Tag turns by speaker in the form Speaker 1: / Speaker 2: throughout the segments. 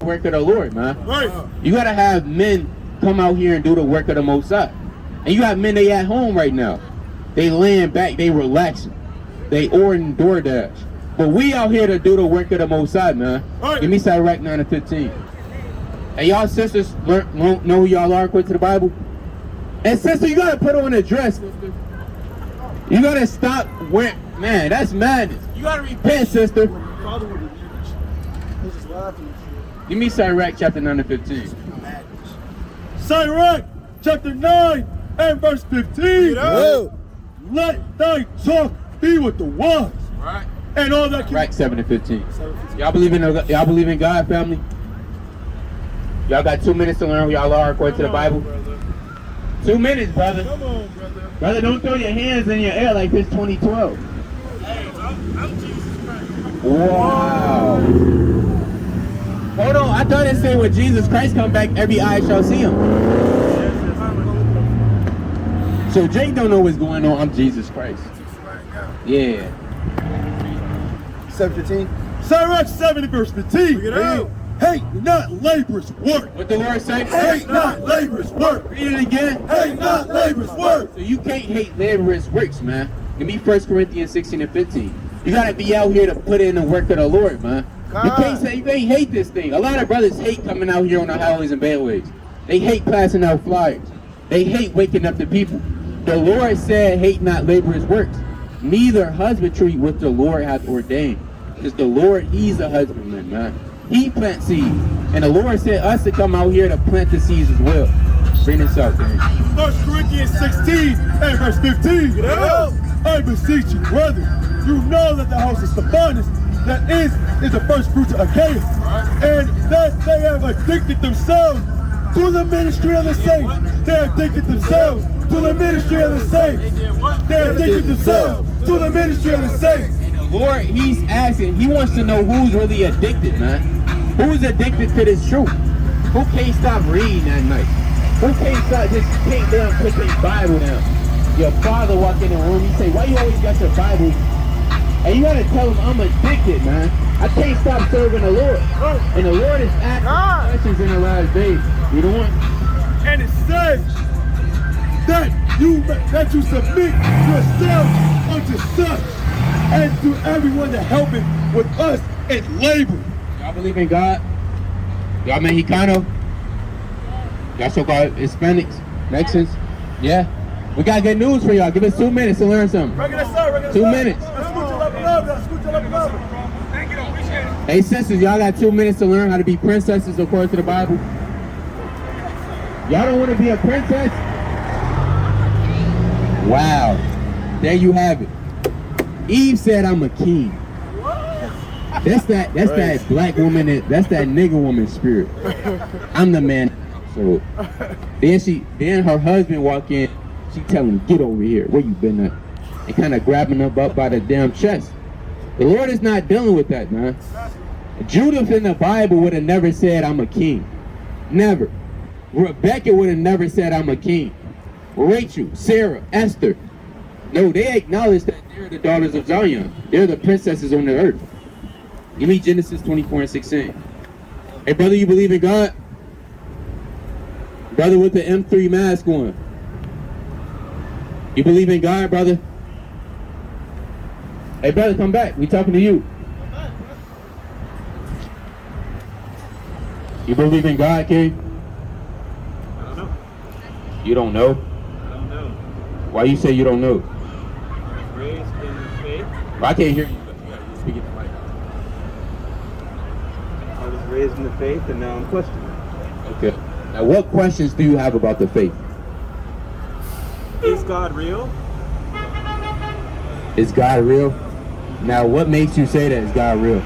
Speaker 1: work of the Lord, man.
Speaker 2: Right.
Speaker 1: You gotta have men come out here and do the work of the Most High. And you have men, they at home right now. They laying back, they relaxing. They ordering DoorDash. But we out here to do the work of the Most High, man.
Speaker 2: Right.
Speaker 1: Give me Sirach 9 and 15. And y'all sisters know who y'all are according to the Bible? And sister, you gotta put on a dress, sister. You gotta stop wearing, man, that's madness. You gotta repent, sister. Give me Sirach chapter 9 and 15.
Speaker 2: Sirach chapter 9 and verse 15. Let thy talk be with the wise.
Speaker 1: Right.
Speaker 2: And all that can...
Speaker 1: Sirach 7 and 15. Y'all believe in God, family? Y'all got 2 minutes to learn who y'all are according to the Bible?
Speaker 2: Brother.
Speaker 1: 2 minutes, brother.
Speaker 2: Come on, brother.
Speaker 1: Brother, don't throw your hands in your air like it's 2012.
Speaker 2: Hey, I'm Jesus Christ.
Speaker 1: Wow. Hold on, I thought it said when Jesus Christ come back, every eye shall see him. So Jake don't know what's going on. I'm Jesus Christ. Yeah.
Speaker 3: 7:15.
Speaker 2: Sirach 7 verse 15.
Speaker 3: Bring it out.
Speaker 2: Hate not labor's work.
Speaker 1: What the Lord say?
Speaker 2: Hate not labor's work.
Speaker 1: Read it again.
Speaker 2: Hate not labor's work.
Speaker 1: So you can't hate laborers' works, man. Give me 1 Corinthians 16 and 15. You gotta be out here to put in the work of the Lord, man. You can't say you can't hate this thing. A lot of brothers hate coming out here on the highways and byways. They hate passing out flyers. They hate waking up the people. The Lord said, hate not laborers' works, neither husbandry which the Lord hath ordained. Because the Lord, he's a husbandman, man. He plants seeds. And the Lord said us to come out here to plant the seeds as well. Bring this up, man.
Speaker 2: 1 Corinthians 16 and verse 15. I beseech you, brethren, you know that the house of Stephanus, that is the first fruits of Achaia, and that they have addicted themselves to the ministry of the saints. They have addicted themselves to the ministry of the saints. They have addicted themselves to the ministry of the saints.
Speaker 1: Lord, he's asking, he wants to know who's really addicted, man. Who's addicted to this truth? Who can't stop reading at night? Who can't stop just take down, put their Bible down? Your father walk in the room, he say, why you always got your Bible? And you gotta tell him, I'm addicted, man. I can't stop serving the Lord. And the Lord is asking questions in the last days. You don't want?
Speaker 2: And it says that you submit yourself unto such, and to everyone that helping with us in labor.
Speaker 1: Y'all believe in God? Y'all Mexicano? Y'all so-called Hispanics? Mexicans? Yeah? We got good news for y'all. Give us 2 minutes to learn something. 2 minutes. Hey sisters, y'all got 2 minutes to learn how to be princesses according to the Bible. Y'all don't want to be a princess? Wow. There you have it. Eve said, I'm a king. That's that black woman, that's that nigger woman spirit. I'm the man. So then her husband walk in, she tell him, get over here, where you been at? And kind of grabbing him up by the damn chest. The Lord is not dealing with that, man. Judith in the Bible would have never said, I'm a king. Never. Rebecca would have never said, I'm a king. Rachel, Sarah, Esther. No, they acknowledge that they're the daughters of Zion. They're the princesses on the earth. Give me Genesis 24 and 16. Hey, brother, you believe in God? Brother with the M3 mask on. You believe in God, brother? Hey, brother, come back. We talking to you. You believe in God, King?
Speaker 4: I don't know.
Speaker 1: You don't know?
Speaker 4: I don't know.
Speaker 1: Why you say you don't know?
Speaker 4: Raised in faith.
Speaker 1: Well, I can't hear you. Speak it to Mike.
Speaker 4: I was raised in the faith, and now I'm questioning.
Speaker 1: Okay. Now, what questions do you have about the faith?
Speaker 4: Is God real?
Speaker 1: Is God real? Now, what makes you say that is God real?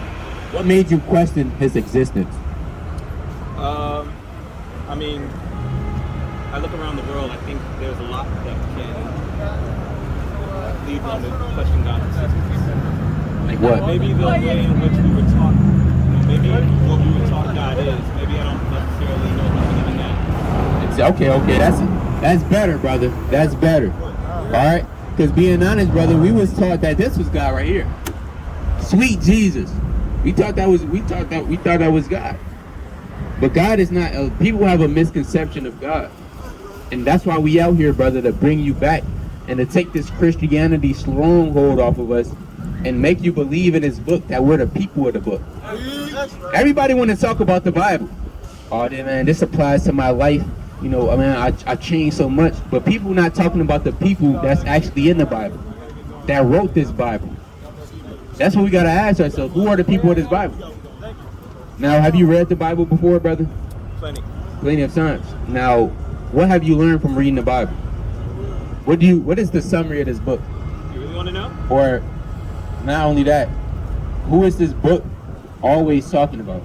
Speaker 1: What made you question his existence?
Speaker 4: I mean, I look around the world, I think there's a lot that can lead one to question God's existence.
Speaker 1: Like what?
Speaker 4: Maybe the way in which we were taught, maybe what we were taught God is, maybe I don't necessarily know how to live in that.
Speaker 1: Okay, that's better, brother. That's better. All right? Because being honest, brother, we was taught that this was God right here. Sweet Jesus. We thought that was God. But God is not, people have a misconception of God. And that's why we out here, brother, to bring you back and to take this Christianity stronghold off of us and make you believe in his book that we're the people of the book. Everybody want to talk about the Bible. Oh, man, this applies to my life. You know, I mean, I changed so much. But people not talking about the people that's actually in the Bible, that wrote this Bible. That's what we got to ask ourselves. Who are the people of this Bible? Now, have you read the Bible before, brother?
Speaker 4: Plenty.
Speaker 1: Plenty of times. Now, what have you learned from reading the Bible? What is the summary of this book?
Speaker 4: You really want to know?
Speaker 1: Or not only that, who is this book always talking about?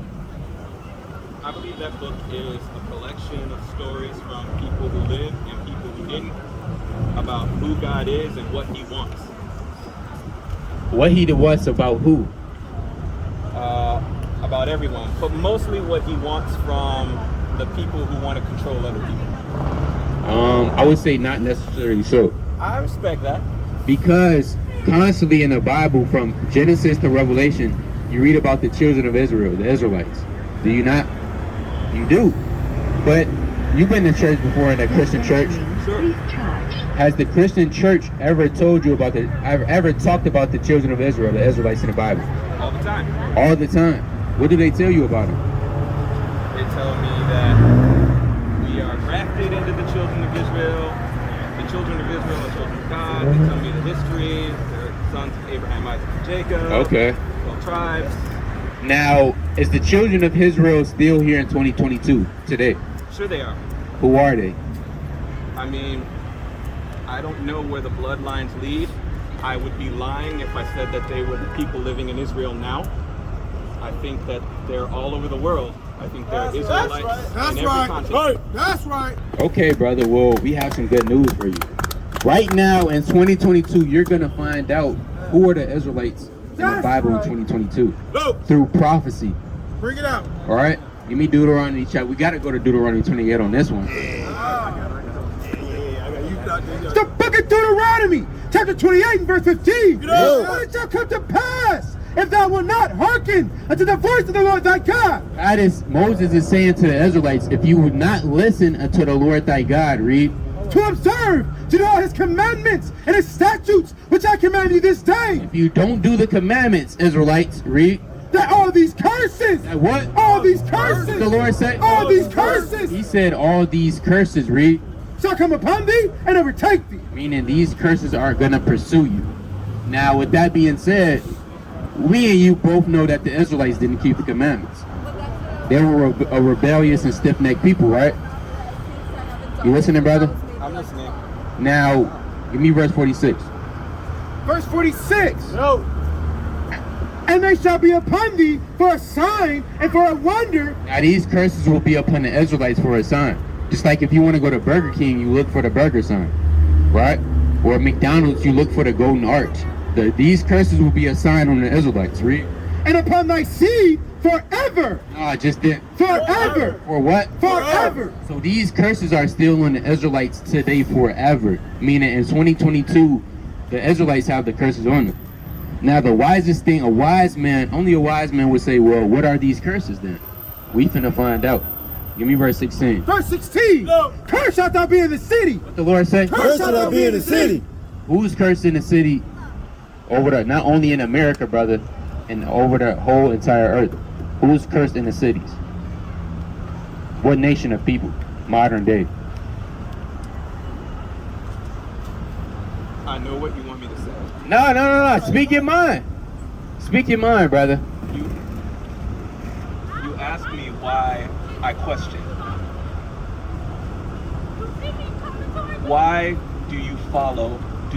Speaker 4: I believe that book is a collection of stories from people who lived and people who didn't about who God is and what he wants.
Speaker 1: What he wants about who?
Speaker 4: About everyone, but mostly what he wants from the people who want to control other people.
Speaker 1: I would say not necessarily so.
Speaker 4: I respect that.
Speaker 1: Because constantly in the Bible, from Genesis to Revelation, you read about the children of Israel, the Israelites. Do you not? You do. But you've been to church before, in a Christian church.
Speaker 4: Sure.
Speaker 1: Has the Christian church ever told you about ever talked about the children of Israel, the Israelites in the Bible?
Speaker 4: All the time.
Speaker 1: All the time. What do they tell you about them?
Speaker 4: They tell me that we are grafted into the children of Israel. The children of Israel are children of God. They tell me the history. They're sons of Abraham, Isaac, and Jacob.
Speaker 1: Okay.
Speaker 4: 12 tribes.
Speaker 1: Now, is the children of Israel still here in 2022 today?
Speaker 4: Sure they are.
Speaker 1: Who are they?
Speaker 4: I mean, I don't know where the bloodlines lead. I would be lying if I said that they were the people living in Israel now. I think that they're all over the world. I think they're Israelites in every continent.
Speaker 2: That's right.
Speaker 1: Okay, brother. Well, we have some good news for you. Right now in 2022, you're going to find out who are the Israelites in the Bible in 2022 through prophecy.
Speaker 2: Bring it out.
Speaker 1: All right? Give me Deuteronomy chapter. We got to go to Deuteronomy 28 on this one.
Speaker 2: It's the book of Deuteronomy, chapter 28 and verse 15. But it shall come to pass, if thou wilt not hearken unto the voice of the Lord thy God.
Speaker 1: That is, Moses is saying to the Israelites, if you would not listen unto the Lord thy God, read,
Speaker 2: To observe, to do all his commandments and his statutes, which I command you this day.
Speaker 1: if you don't do the commandments, Israelites, read,
Speaker 2: That all these curses,
Speaker 1: that what?
Speaker 2: all these curses,
Speaker 1: The Lord said,
Speaker 2: all these curses
Speaker 1: he said all these curses, read,
Speaker 2: shall come upon thee and overtake thee.
Speaker 1: meaning these curses are going to pursue you. Now, with that being said, we and you both know that the Israelites didn't keep the commandments. They were a rebellious and stiff-necked people, right? You listening, brother?
Speaker 4: I'm listening.
Speaker 1: Now, give me verse 46.
Speaker 2: Verse 46. And they shall be upon thee for a sign and for a wonder.
Speaker 1: Now, these curses will be upon the Israelites for a sign. Just like if you want to go to Burger King, you look for the burger sign, right? Or McDonald's, you look for the golden arch. These curses will be a sign on the Israelites, read.
Speaker 2: And upon thy seed forever.
Speaker 1: No, I just did.
Speaker 2: Forever.
Speaker 1: For what?
Speaker 2: Forever.
Speaker 1: So these curses are still on the Israelites today forever. Meaning in 2022, the Israelites have the curses on them. Now the wisest thing, only a wise man would say, well, what are these curses then? We finna find out. Give me verse 16.
Speaker 2: Verse 16. Cursed shalt thou be in the city.
Speaker 1: What the Lord say?
Speaker 2: Cursed shalt thou be in the city.
Speaker 1: Who's cursed in the city not only in America, brother, and over the whole entire earth? Who's cursed in the cities? What nation of people? Modern day.
Speaker 4: I know what you want me to say.
Speaker 1: No. Speak your mind. Speak your mind, brother.
Speaker 4: You asked me why I question. Why do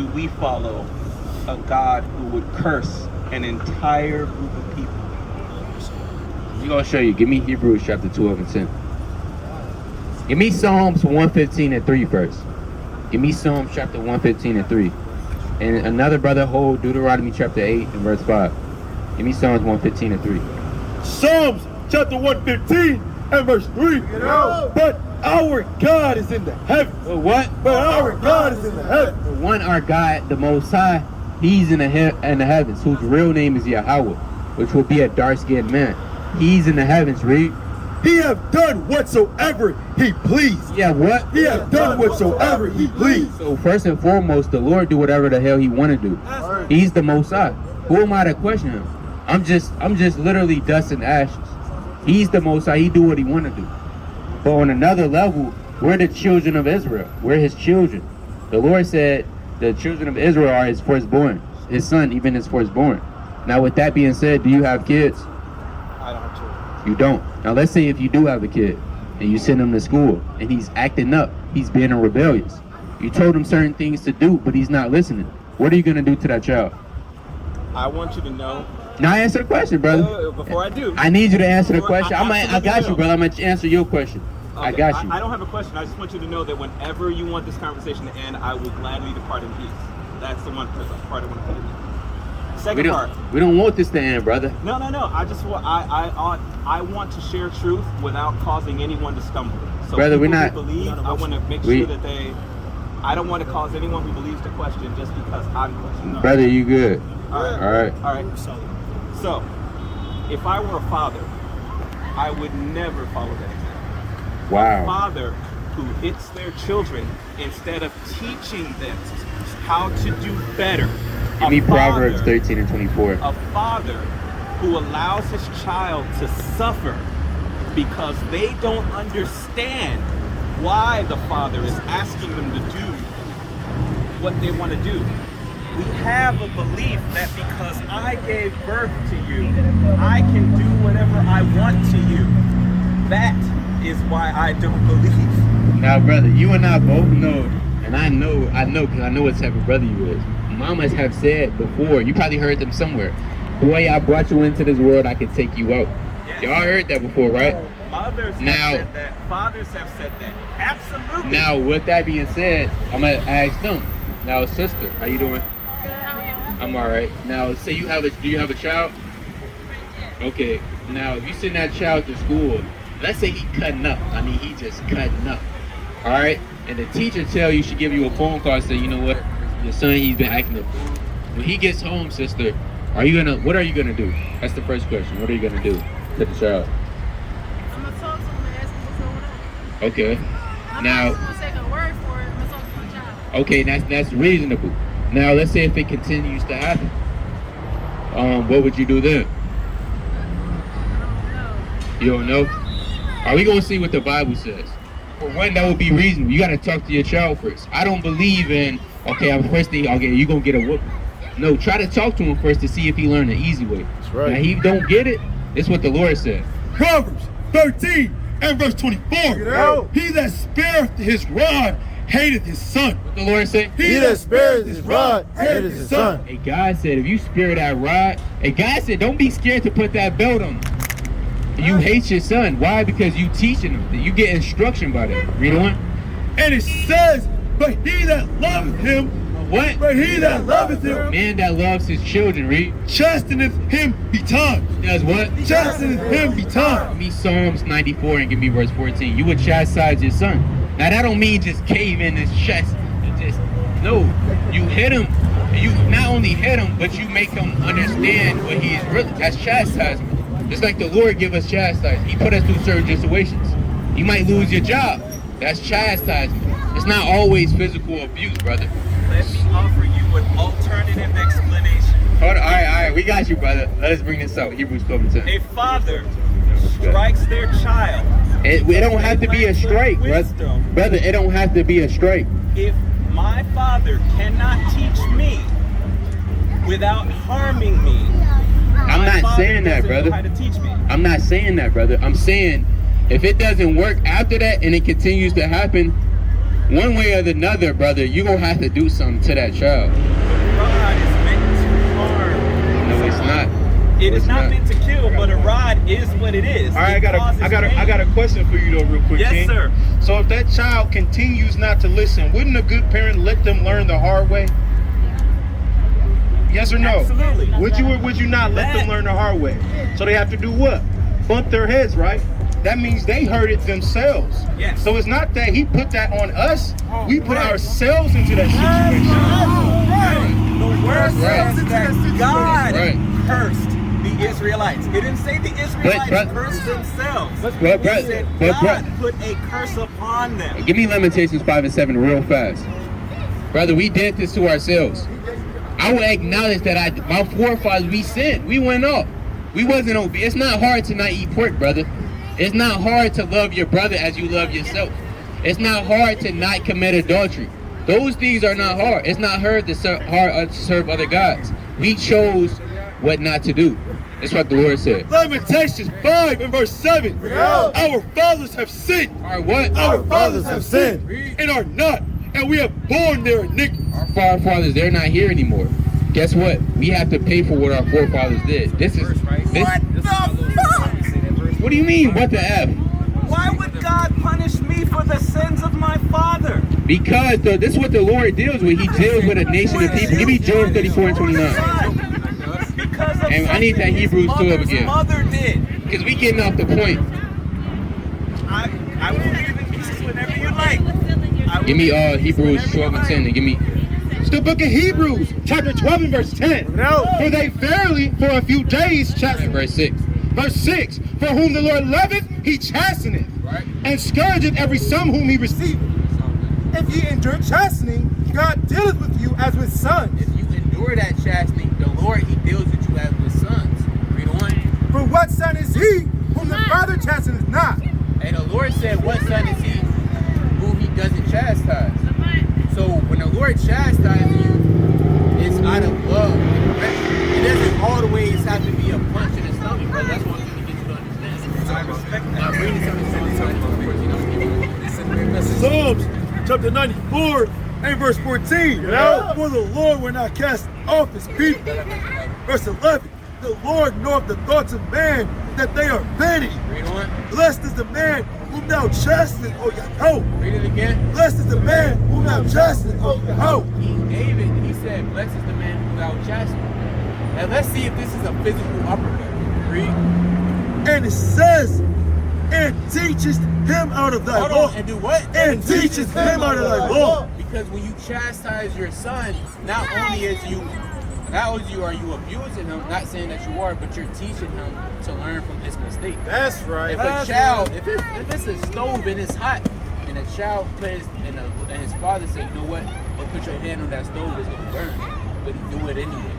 Speaker 4: we follow a God who would curse an entire group of people?
Speaker 1: I'm going to show you. Give me Hebrews chapter 12 and 10. Give me Psalms 115 and 3 first. Give me Psalms chapter 115 and 3. And another brother hold Deuteronomy chapter 8 and verse 5. Give me Psalms 115 and 3.
Speaker 2: Psalms chapter 115 and verse 3. But our God is in the heavens.
Speaker 1: What?
Speaker 2: But our God is in the heavens.
Speaker 1: One, our God, the Most High, he's in the heavens, whose real name is Yahweh, which will be a dark-skinned man. He's in the heavens, read.
Speaker 2: He have done whatsoever he pleased.
Speaker 1: Yeah, what?
Speaker 2: He have done whatsoever he pleased.
Speaker 1: So first and foremost, the Lord do whatever the hell he want to do. He's the Most High. Who am I to question him? I'm just literally dust and ashes. He's the Most High. He do what he want to do. But on another level, we're the children of Israel. We're his children. The Lord said the children of Israel are his firstborn. His son, even his firstborn. Now, with that being said, do you have kids?
Speaker 4: I don't have children.
Speaker 1: You don't. Now, let's say if you do have a kid and you send him to school and he's acting up, he's being rebellious. You told him certain things to do, but he's not listening. What are you going to do to that child?
Speaker 4: I want you to know.
Speaker 1: Now answer the question, brother.
Speaker 4: Before I do,
Speaker 1: I need you to answer the
Speaker 4: Before-
Speaker 1: question.
Speaker 4: I
Speaker 1: I got you, brother. I'm going to answer your question. I
Speaker 4: okay,
Speaker 1: got you.
Speaker 4: I don't have a question. I just want you to know that whenever you want this conversation to end, I will gladly depart in peace. That's the one part I want to put in there. Second part.
Speaker 1: We don't want this to end, brother.
Speaker 4: No. I just want I want to share truth without causing anyone to stumble. So
Speaker 1: Brother, we're
Speaker 4: people
Speaker 1: not-
Speaker 4: who believe, I want to make sure that they. I don't want to cause anyone who believes to question just because I'm questioning.
Speaker 1: Brother, you good.
Speaker 4: All right. So, if I were a father, I would never follow that example.
Speaker 1: Wow.
Speaker 4: A father who hits their children instead of teaching them how to do better.
Speaker 1: Give me Proverbs 13 and 24.
Speaker 4: A father who allows his child to suffer because they don't understand why the father is asking them to do what they want to do. We have a belief that because I gave birth to you, I can do whatever I want to you. That is why I don't believe.
Speaker 1: Now, brother, you and I both know, and I know because I know what type of brother you is. Mamas have said before, you probably heard them somewhere, boy, I brought you into this world, I can take you out.
Speaker 4: Yes.
Speaker 1: Y'all heard that before, right?
Speaker 4: Mothers have said that. Fathers have said that. Absolutely.
Speaker 1: Now, with that being said, I'm going to ask them. Now, sister, how you doing? I'm all right. Now, say do you have a child? Okay. Now, if you send that child to school, let's say he cutting up. I mean, he just cutting up. All right? And the teacher tell you, she give you a phone call and say, you know what? Your son, he's been acting up. When he gets home, sister, what are you gonna do? That's the first question. What are you gonna do to the child?
Speaker 3: I'm gonna talk to him and ask him what's going on.
Speaker 1: Okay.
Speaker 3: I'm
Speaker 1: Now,
Speaker 3: not gonna take a word for it. I'm gonna talk to my child.
Speaker 1: okay, that's reasonable. Now, let's say if it continues to happen, what would you do then?
Speaker 3: I
Speaker 1: You don't know? Are we gonna see what the Bible says? For one, that would be reasonable. You gotta talk to your child first. I don't believe in, okay, you gonna get a whoop. No, try to talk to him first to see if he learned the easy way.
Speaker 2: That's right.
Speaker 1: Now, he don't get it, it's what the Lord said.
Speaker 2: Proverbs 13 and verse 24.
Speaker 5: Yeah.
Speaker 2: He that spareth his rod hateth his son.
Speaker 1: What the Lord say?
Speaker 5: He that spares his rod hateth his son.
Speaker 1: Hey, God said, if you spare that rod, hey, God said, don't be scared to put that belt on him. You hate your son. Why? Because you teaching him. You get instruction by them. Read on.
Speaker 2: And it says, but he that loveth him,
Speaker 1: What?
Speaker 2: but he that loveth him,
Speaker 1: Man that loves his children, read.
Speaker 2: chasteneth him betimes.
Speaker 1: Does what?
Speaker 2: Chasteneth him
Speaker 1: Give
Speaker 2: betimes.
Speaker 1: me Psalms 94 and give me verse 14. You would chastise your son. Now that don't mean just cave in his chest and just, no. You hit him. You not only hit him, but you make him understand what he is really. That's chastisement. Just like the Lord give us chastisement. He put us through certain situations. You might lose your job. That's chastisement. It's not always physical abuse, brother.
Speaker 4: Let me offer you an alternative explanation.
Speaker 1: Hold on. All right. We got you, brother. Let us bring this out. Hebrews 12:10.
Speaker 4: A father strikes their child.
Speaker 1: It don't have to be a strike, brother.
Speaker 4: Wisdom.
Speaker 1: Brother, it don't have to be a strike.
Speaker 4: If my father cannot teach me without harming me,
Speaker 1: I'm
Speaker 4: my
Speaker 1: not
Speaker 4: father
Speaker 1: saying that,
Speaker 4: doesn't know
Speaker 1: brother.
Speaker 4: how to teach me.
Speaker 1: I'm not saying that, brother. I'm saying if it doesn't work after that and it continues to happen, one way or another, brother, you're going to have to do something to that child.
Speaker 4: The rod is meant to harm.
Speaker 1: No, it's not.
Speaker 4: It is
Speaker 1: It's
Speaker 4: not
Speaker 1: not.
Speaker 4: meant to kill, but a rod is what it is.
Speaker 5: All right,
Speaker 4: It
Speaker 5: I
Speaker 4: causes
Speaker 5: got
Speaker 4: pain.
Speaker 5: a question for you though, real quick.
Speaker 4: Yes,
Speaker 5: King.
Speaker 4: sir.
Speaker 5: So if that child continues not to listen, wouldn't a good parent let them learn the hard way? Yes or no?
Speaker 4: Absolutely.
Speaker 5: Would you or would you not let them learn the hard way? So they have to do what? Bump their heads, right? That means they hurt it themselves.
Speaker 4: Yes.
Speaker 5: So it's not that he put that on us. We put
Speaker 4: Right.
Speaker 5: ourselves into that situation.
Speaker 4: The word
Speaker 1: Right.
Speaker 4: says that God
Speaker 1: Right.
Speaker 4: cursed the the Israelites. It didn't say the Israelites
Speaker 5: But-
Speaker 4: cursed themselves.
Speaker 5: But,
Speaker 4: It
Speaker 5: bro-
Speaker 4: said
Speaker 5: but,
Speaker 4: God
Speaker 5: bro-
Speaker 4: put a curse upon them.
Speaker 1: Give me Lamentations 5 and 7 real fast. Brother, we did this to ourselves. I will acknowledge that my forefathers, we sinned. We went off. We wasn't obedient. It's not hard to not eat pork, brother. It's not hard to love your brother as you love yourself. It's not hard to not commit adultery. Those things are not hard. It's not hard to serve other gods. We chose what not to do. That's what the Lord said.
Speaker 2: Lamentations 5 and verse 7. Our fathers have sinned.
Speaker 1: Our what?
Speaker 2: Our fathers have sinned and are not, and we have borne their iniquity.
Speaker 1: Our forefathers, they're not here anymore. Guess what? We have to pay for what our forefathers did. What
Speaker 4: the fuck?
Speaker 1: What do you mean, what the F?
Speaker 4: Why would God punish me for the sins of my father?
Speaker 1: Because this is what the Lord deals with. He deals with a nation of people. Give me Job 34 and 29.
Speaker 4: Because of
Speaker 1: And I need that
Speaker 4: something his
Speaker 1: Hebrews 12
Speaker 4: mother's
Speaker 1: again.
Speaker 4: mother did.
Speaker 1: Because we getting off the point.
Speaker 4: I will give it pieces whenever you like.
Speaker 1: Give me Hebrews 12 and 10. And give me.
Speaker 5: It's the book of Hebrews, chapter 12 and verse 10. For they verily for a few days chasten.
Speaker 1: Verse 6.
Speaker 5: Verse 6. For whom the Lord loveth, he chasteneth, and scourgeth every son whom he receiveth. If ye endure chastening, God dealeth with you as with sons.
Speaker 1: If you endure that chastening, the Lord, he deals with you as with sons. Read on.
Speaker 5: For what son is he whom the Father chasteneth not?
Speaker 1: And the Lord said, what son is he whom he doesn't chastise? So when the Lord chastises you, it's out of love. It doesn't always have to be a punch in the stomach, brother. That's what I'm trying to get you to understand. I respect that. Now, read it.
Speaker 2: Psalms chapter 94 and verse 14. For the Lord will not cast off his people. Verse 11. The Lord knoweth the thoughts of man, that they are vanity.
Speaker 1: Read on.
Speaker 2: Blessed is the man whom thou chastenest, O Yahweh.
Speaker 1: Read it again.
Speaker 2: Blessed is the man whom thou chastenest, O Yahweh.
Speaker 1: King David, he said, blessed is the man who thou chastest. Now let's see if this is a physical uppercut. Read.
Speaker 2: And it says, and teachest him out of thy
Speaker 1: Hold
Speaker 2: law.
Speaker 1: on, and do what?
Speaker 2: And teachest him out of thy law.
Speaker 1: Because when you chastise your son, not only are you abusing him, not saying that you are, but you're teaching him to learn from his mistake.
Speaker 5: That's right.
Speaker 1: If a child, if it's a stove and it's hot, and a child plays, and his father says, you know what, don't put your hand on that stove, it's gonna burn, but he do it anyway.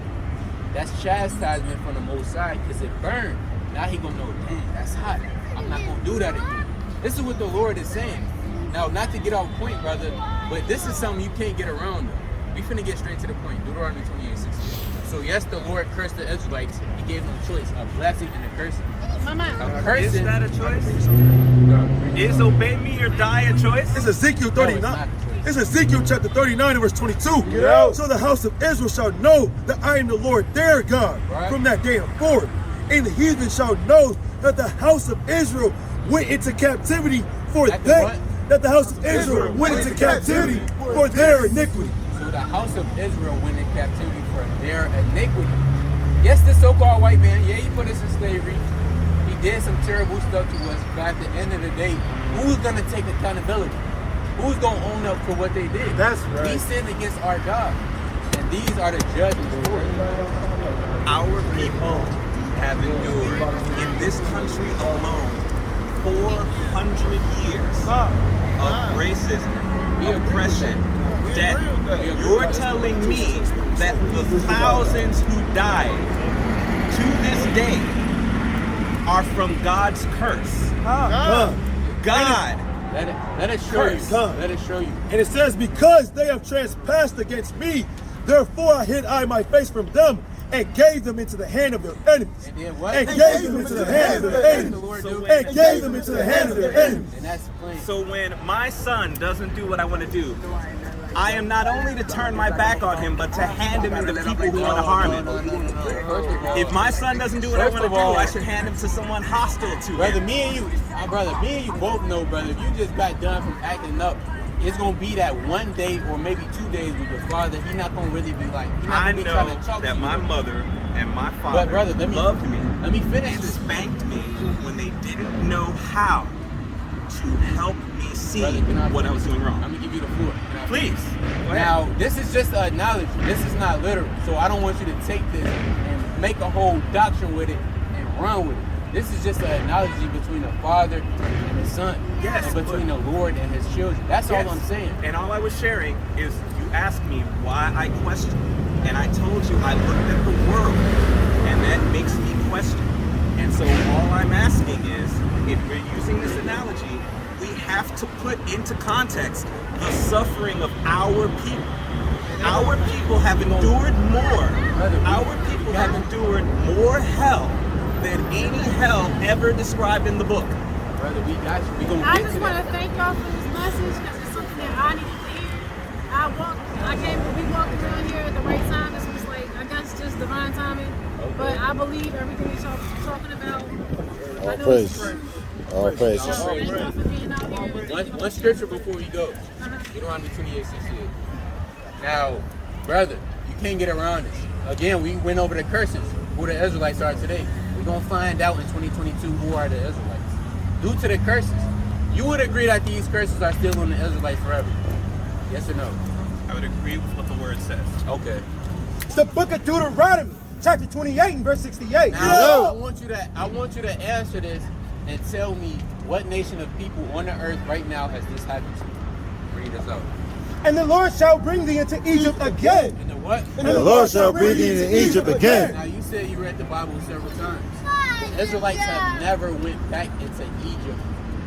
Speaker 1: That's chastisement from the Most High, because it burned. Now he gonna know, dang, that's hot. I'm not gonna do that again. This is what the Lord is saying. Now, not to get off point, brother, but this is something you can't get around though. We finna get straight to the point. Deuteronomy 28:16. So yes, the Lord cursed the Israelites. He gave them a choice, a blessing and a cursing. A cursing.
Speaker 4: Is that a choice? Is obey me or die a choice?
Speaker 2: It's Ezekiel 39. It's Ezekiel chapter 39 and verse 22. So the house of Israel shall know that I am the Lord their God from that day forward. And the heathen shall know that the house of Israel went into captivity for that the house of Israel went into captivity for their iniquity.
Speaker 1: So the house of Israel went in captivity for their iniquity. Yes, the so-called white man, yeah, he put us in slavery. He did some terrible stuff to us, but at the end of the day, who's gonna take accountability? Who's gonna own up for what they did?
Speaker 5: That's right.
Speaker 1: We sinned against our God, and these are the judgments for it.
Speaker 4: Our people have endured in this country alone 400 years of racism, oppression, death. You're telling me that the thousands who died to this day are from God's curse? God.
Speaker 1: Let it show you. Let it show you.
Speaker 2: And it says, because they have trespassed against me, therefore I hid my face from them and gave them into the hand of their enemies.
Speaker 1: And then what?
Speaker 2: And gave them into the hand of their enemies. And gave them into the hand of their enemies.
Speaker 1: And that's plain.
Speaker 4: So when my son doesn't do what I want to do, I am not only to turn my back on him, but to hand him to the people who want to harm him. If my son doesn't do what I want to do, I should hand him to someone hostile to
Speaker 1: Brother,
Speaker 4: him.
Speaker 1: me and you both know, brother, if you just got done from acting up, it's gonna be that one day or maybe 2 days with your father. He's not gonna really be like.
Speaker 4: I
Speaker 1: be
Speaker 4: know
Speaker 1: trying to talk
Speaker 4: that
Speaker 1: to you.
Speaker 4: my mother and my father
Speaker 1: But brother,
Speaker 4: loved me.
Speaker 1: Let me finish
Speaker 4: and
Speaker 1: this.
Speaker 4: spanked me when they didn't know how to help me see
Speaker 1: Brother, can I
Speaker 4: what I was doing wrong.
Speaker 1: I'm gonna give you the floor. Can I
Speaker 4: Please.
Speaker 1: finish?
Speaker 4: Go ahead.
Speaker 1: Now, this is just an analogy. This is not literal. So I don't want you to take this and make a whole doctrine with it and run with it. This is just an analogy between the Father and the Son,
Speaker 4: Yes,
Speaker 1: and between the Lord and His children. That's all I'm saying.
Speaker 4: And all I was sharing is you asked me why I question, and I told you I looked at the world, and that makes me question. And so all I'm asking is, if we're using this analogy, we have to put into context the suffering of our people. Our people have endured more. Our people have endured more hell than any hell ever described in the book.
Speaker 1: Brother, we got you. We gonna
Speaker 3: I
Speaker 1: get
Speaker 3: just
Speaker 1: to
Speaker 3: want
Speaker 1: that.
Speaker 3: to thank y'all for this message because it's something that I needed to hear. We walked around here at the right time. This was like, I guess, just divine timing. But I believe everything that y'all talking about.
Speaker 6: All
Speaker 3: I know
Speaker 6: praise.
Speaker 3: it's true.
Speaker 6: All praise.
Speaker 3: So thank y'all for being out here.
Speaker 1: One scripture before we go. Deuteronomy 28:6. Now, brother, you can't get around this. Again, we went over the curses, who the Israelites are today. We're going to find out in 2022 who are the Israelites. Due to the curses, you would agree that these curses are still on the Israelites forever? Yes or no?
Speaker 4: I would agree with what the word says.
Speaker 1: Okay.
Speaker 5: It's the book of Deuteronomy, chapter 28 and verse 68.
Speaker 1: Now, I want you to answer this and tell me what nation of people on the earth right now has this happened to. Read us out.
Speaker 5: And the Lord shall bring thee into Egypt again.
Speaker 1: And the what?
Speaker 6: And the Lord shall bring thee into Egypt again.
Speaker 1: Now you said you read the Bible several times. The Israelites have never went back into Egypt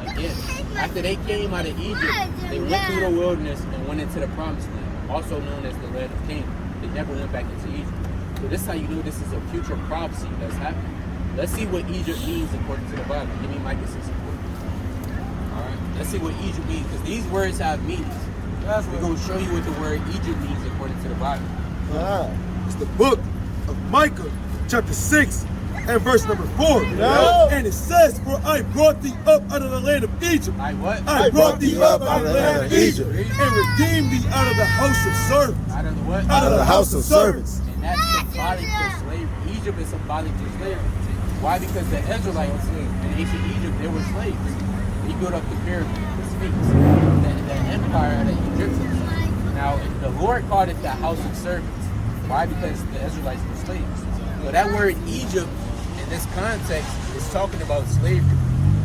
Speaker 1: again. After they came out of Egypt, they went through the wilderness and went into the promised land, also known as the land of Canaan. They never went back into Egypt. So this is how you know this is a future prophecy that's happening. Let's see what Egypt means according to the Bible. Give me Micah 6:4. Alright, let's see what Egypt means, because these words have meanings. We're going to show you what the word Egypt means according to the Bible.
Speaker 2: It's the book of Micah, chapter 6, and verse number 4.
Speaker 5: No.
Speaker 2: And it says, for I brought thee up out of the land of Egypt.
Speaker 1: I what?
Speaker 2: I brought thee up out of the land of Egypt, and redeemed thee out of the house of servants.
Speaker 1: Out of the what?
Speaker 2: Out of the house of servants.
Speaker 1: And that's symbolic to slavery. Egypt is symbolic to slavery. Why? Because the Israelites in ancient Egypt, they were slaves. They built up the pyramids, the Sphinx, the empire of the Egyptians. Now, the Lord called it the house of servants. Why? Because the Israelites were slaves. So that word Egypt, in this context, is talking about slavery.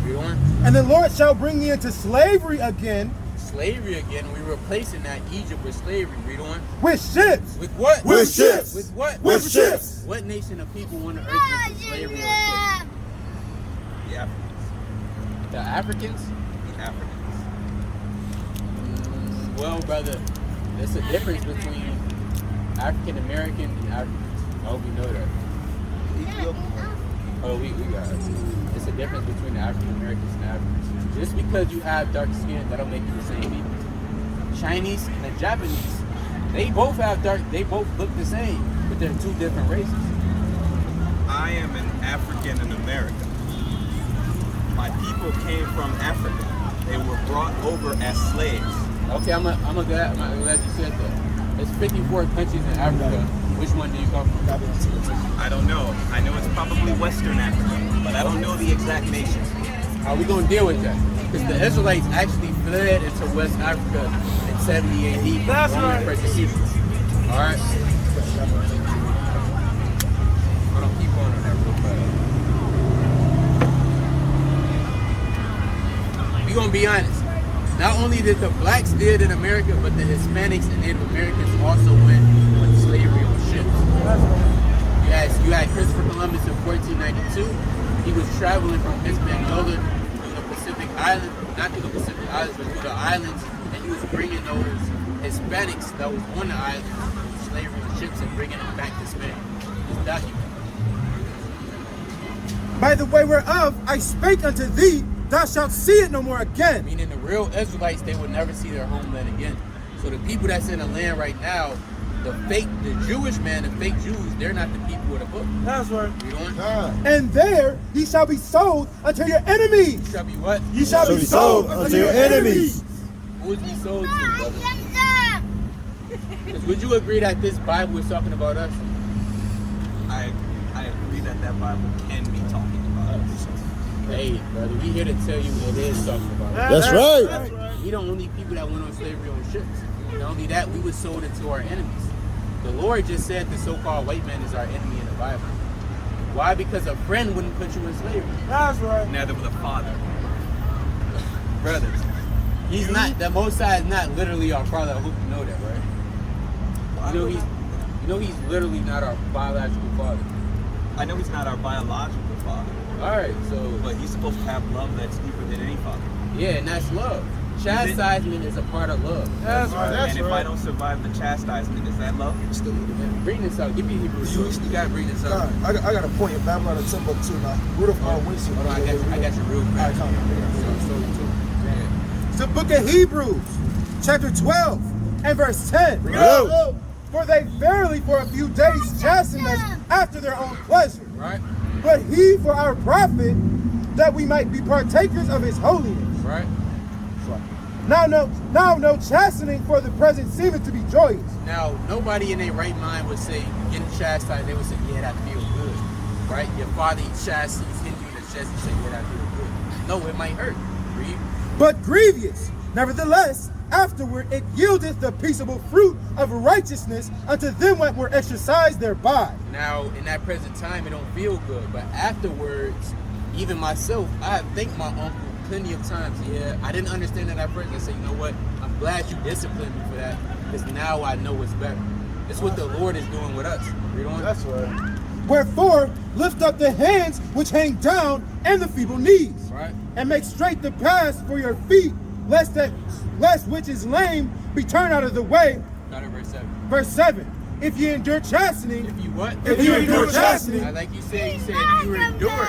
Speaker 1: You know?
Speaker 5: And the Lord shall bring thee into slavery again.
Speaker 1: Slavery again, we're replacing that Egypt with slavery. Read on.
Speaker 5: With ships.
Speaker 1: With what?
Speaker 2: With ships.
Speaker 1: With what?
Speaker 2: With ships.
Speaker 1: What nation of people on the earth was in slavery on ships?
Speaker 4: The Africans.
Speaker 1: The Africans?
Speaker 4: The Africans.
Speaker 1: Well, brother, there's a difference between African American and Africans. I hope you know that. Oh, we got it. It's a difference between the African Americans and Africans. Just because you have dark skin, that'll make you the same people. Chinese and the Japanese, they both have dark, they both look the same, but they're two different races.
Speaker 4: I am an African in America. My people came from Africa. They were brought over as slaves.
Speaker 1: Okay, I'm glad you said that. There's 54 countries in Africa. Which one do you come from?
Speaker 4: I don't know. I know it's probably Western Africa, but I don't know the exact nations.
Speaker 1: How are we going to deal with that? Because the Israelites actually fled into West Africa in 70 AD.
Speaker 5: That's
Speaker 1: Roman
Speaker 5: right.
Speaker 1: persecution. All right? Hold on, keep going on that real fast. We're going to be honest. Not only did the blacks did in America, but the Hispanics and Native Americans also went on slavery on ships. You had Christopher Columbus in 1492. He was traveling from Hispaniola to the Pacific Island, not to the Pacific Islands, but to the islands, and he was bringing those Hispanics that was on the island on slavery on ships and bringing them back to Spain. It's documented.
Speaker 5: By the way whereof I spake unto thee, thou shalt see it no more again.
Speaker 1: Meaning the real Israelites, they would never see their homeland again. So the people that's in the land right now, the Jewish man, the fake Jews, they're not the people of the book.
Speaker 5: That's right.
Speaker 1: You know?
Speaker 5: And there ye shall be sold unto your enemies.
Speaker 1: You shall be what?
Speaker 5: Ye shall be sold unto your enemies.
Speaker 1: Who is we sold to, brother? Because would you agree that this Bible is talking about us?
Speaker 4: I agree that Bible can be talking about us.
Speaker 1: Hey, brother, we here to tell you it is talking about us.
Speaker 6: That's right.
Speaker 1: We the only people that went on slavery on ships. Not only that, we were sold into our enemies. The Lord just said the so-called white man is our enemy in the Bible. Why? Because a friend wouldn't put you in slavery.
Speaker 2: That's right.
Speaker 4: Neither would a father.
Speaker 1: Brothers. He's not, the Most High is not literally our father. I hope you know that, right? You know he's literally not our biological father.
Speaker 4: I know he's not our biological father,
Speaker 1: Alright, so,
Speaker 4: but he's supposed to have love that's deeper than any father.
Speaker 1: yeah, and that's love. Chastisement is a part of love.
Speaker 2: That's right. That's
Speaker 4: And if I
Speaker 2: right.
Speaker 4: don't survive the chastisement, is that love?
Speaker 1: Bring this out. Give me Hebrews. You gotta bring this out.
Speaker 7: I got a point in Babylon and Timbuktu now. Root of all wisdom.
Speaker 1: Hold on, I got you real quick.
Speaker 7: Alright, come on.
Speaker 1: So,
Speaker 5: It's the book of Hebrews, chapter 12 and verse 10.
Speaker 6: Go.
Speaker 5: For they verily for a few days chasten us after their own pleasure.
Speaker 1: right?
Speaker 5: But he for our profit, that we might be partakers of his holiness.
Speaker 1: Right?
Speaker 5: Now no chastening for the present seemeth to be joyous.
Speaker 1: Now, nobody in their right mind would say, getting chastised, they would say, yeah, that feels good. Right? Your father chastises, he's hitting you in the chest, you say, yeah, that feels good. No, it might hurt. Read.
Speaker 5: But grievous. Nevertheless, afterward it yieldeth the peaceable fruit of righteousness unto them that were exercised thereby.
Speaker 1: Now, in that present time, it don't feel good. But afterwards, even myself, I have thanked my uncle plenty of times. Yeah, I didn't understand that at first. I said, you know what? I'm glad you disciplined me for that, because now I know what's better. It's what the Lord is doing with us. Read on.
Speaker 2: That's right.
Speaker 5: Wherefore, lift up the hands which hang down and the feeble knees,
Speaker 1: Right?
Speaker 5: and make straight the paths for your feet, lest which is lame be turned out of the way.
Speaker 1: Start at verse 7.
Speaker 5: Verse 7. If ye endure chastening,
Speaker 1: If you what?
Speaker 5: if you endure chastening,
Speaker 1: Like you said, if you endure.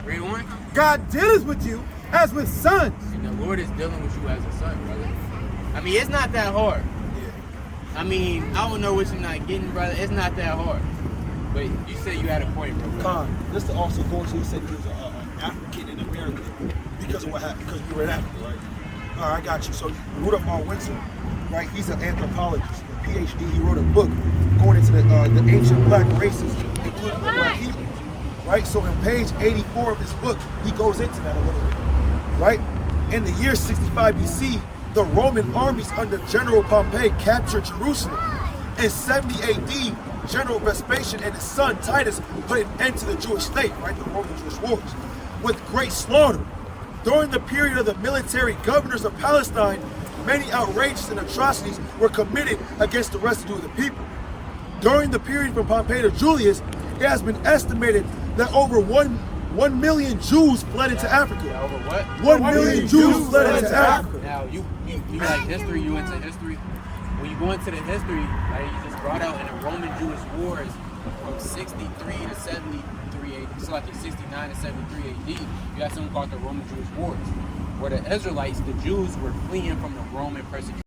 Speaker 1: Read on.
Speaker 5: God dealeth with you as with sons.
Speaker 1: And the Lord is dealing with you as a son, brother. I mean, it's not that hard. I mean, I don't know what you're not getting, brother. It's not that hard. But you said you had a point, bro.
Speaker 7: Con, this to also go into, you said he was an African in America because of what happened, because you were in Africa, right? All right, I got you. So Rudolph R. Windsor, right? He's an anthropologist, a PhD. He wrote a book going into the ancient black races, including the black Hebrews, right? So in page 84 of his book, he goes into that a little bit, right? In the year 65 BC, the Roman armies under General Pompey captured Jerusalem. In 70 AD, General Vespasian and his son Titus put an end to the Jewish state, right? The Roman Jewish wars, with great slaughter. During the period of the military governors of Palestine, many outrages and atrocities were committed against the residue of the people. During the period from Pompey to Julius, it has been estimated that over 1 million Jews fled into Africa.
Speaker 1: Yeah, over what?
Speaker 7: 1 million Jews fled into Africa.
Speaker 1: Now, you like history, you into history. When you go into the history, like you just brought out in the Roman Jewish wars from 63 to 73 AD, so like in 69 to 73 AD, you got something called the Roman Jewish wars, where the Israelites, the Jews, were fleeing from the Roman persecution.